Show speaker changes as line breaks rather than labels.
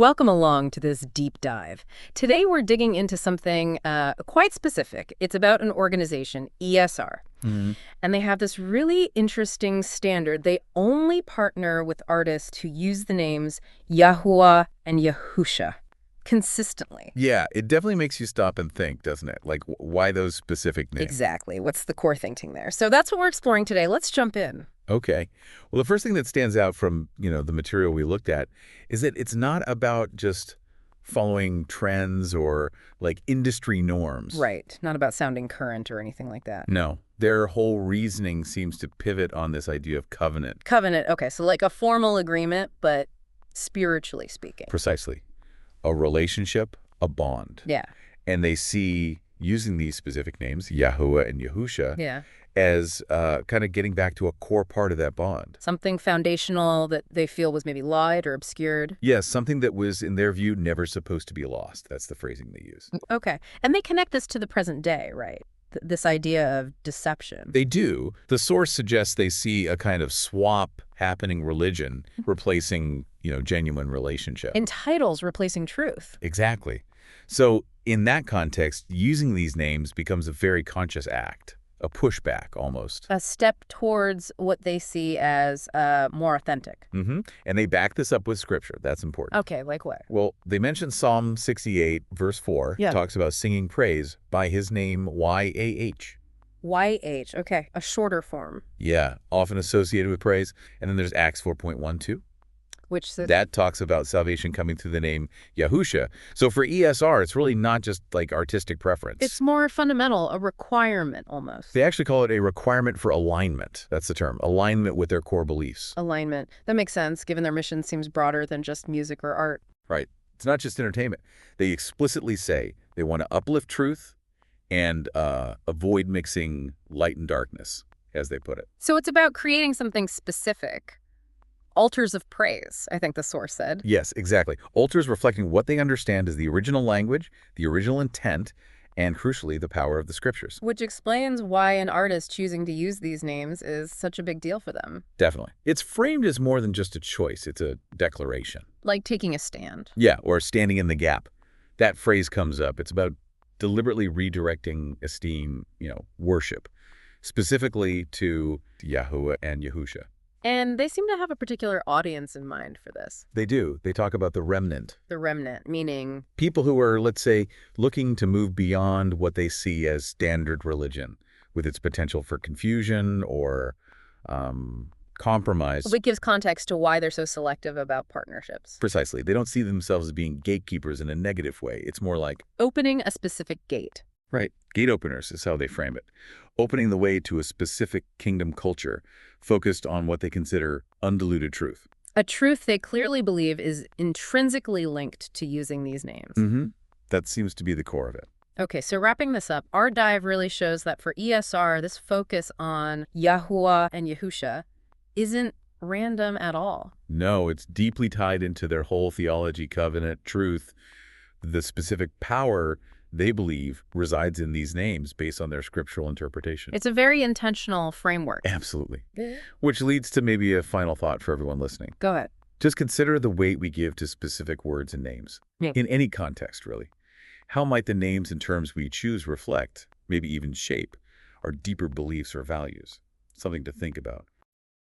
Welcome along to this deep dive. Today we're digging into something quite specific. It's about an organization, ESR. And they have this really interesting standard. They only partner with artists who use the names YAHUAH and YAHUSHA consistently.
Yeah, it definitely makes you stop and think, doesn't it? Like, why those specific names?
Exactly. What's the core thinking there? So that's what we're exploring today. Let's jump in.
Okay. Well, the first thing that stands out from, the material we looked at is that it's not about just following trends or like industry norms.
Right. Not about sounding current or anything like that.
No. Their whole reasoning seems to pivot on this idea of covenant.
Covenant. Okay. So like a formal agreement, but spiritually speaking.
Precisely. A relationship, a bond.
Yeah.
And they see using these specific names, Yahuwah and Yahusha,
Yeah.
as kind of getting back to a core part of that bond.
Something foundational that they feel was maybe lied or obscured.
Yes, something that was, in their view, never supposed to be lost. That's the phrasing they use.
Okay. And they connect this to the present day, right? This idea of deception.
They do. The source suggests they see a kind of swap happening, religion replacing, genuine relationship.
In titles replacing truth.
Exactly. So in that context, using these names becomes a very conscious act. A pushback, almost.
A step towards what they see as more authentic.
And they back this up with scripture. That's important.
Okay, like what?
Well, they mention Psalm 68, verse 4.
Yeah.
Talks about singing praise by his name, YAH.
YH, okay, a shorter form.
Yeah, often associated with praise. And then there's Acts 4.12.
Which says
That talks about salvation coming through the name Yahusha. So for ESR, it's really not just like artistic preference.
it's more fundamental, a requirement almost.
They actually call it a requirement for alignment. That's the term. Alignment with their core beliefs.
Alignment. That makes sense, given their mission seems broader than just music or art.
Right. It's not just entertainment. They explicitly say they want to uplift truth and avoid mixing light and darkness, as they put it.
So it's about creating something specific. Altars of praise, I think the source said.
Yes, exactly. Altars reflecting what they understand as the original language, the original intent, and crucially, the power of the scriptures.
Which explains why an artist choosing to use these names is such a big deal for them.
Definitely. It's framed as more than just a choice. It's a declaration.
Like taking a stand.
Yeah, or standing in the gap. That phrase comes up. It's about deliberately redirecting esteem, worship, specifically to Yahuwah and Yahusha.
And they seem to have a particular audience in mind for this.
They do. They talk about the remnant.
The remnant, meaning
People who are, let's say, looking to move beyond what they see as standard religion, with its potential for confusion or compromise.
it gives context to why they're so selective about partnerships.
Precisely. They don't see themselves as being gatekeepers in a negative way. It's more like,
Opening a specific gate.
right, gate openers is how they frame it. Opening the way to a specific kingdom culture focused on what they consider undiluted truth.
A truth they clearly believe is intrinsically linked to using these names.
That seems to be the core of it.
Okay, so wrapping this up, our dive really shows that for ESR, this focus on YAHUAH and YAHUSHA isn't random at all.
No, it's deeply tied into their whole theology, covenant, truth. The specific power they believe resides in these names based on their scriptural interpretation.
It's a very intentional framework.
Absolutely. Which leads to maybe a final thought for everyone listening.
Go ahead.
Just consider the weight we give to specific words and names.
Yeah.
In any context, really. How might the names and terms we choose reflect, maybe even shape, our deeper beliefs or values? Something to think about.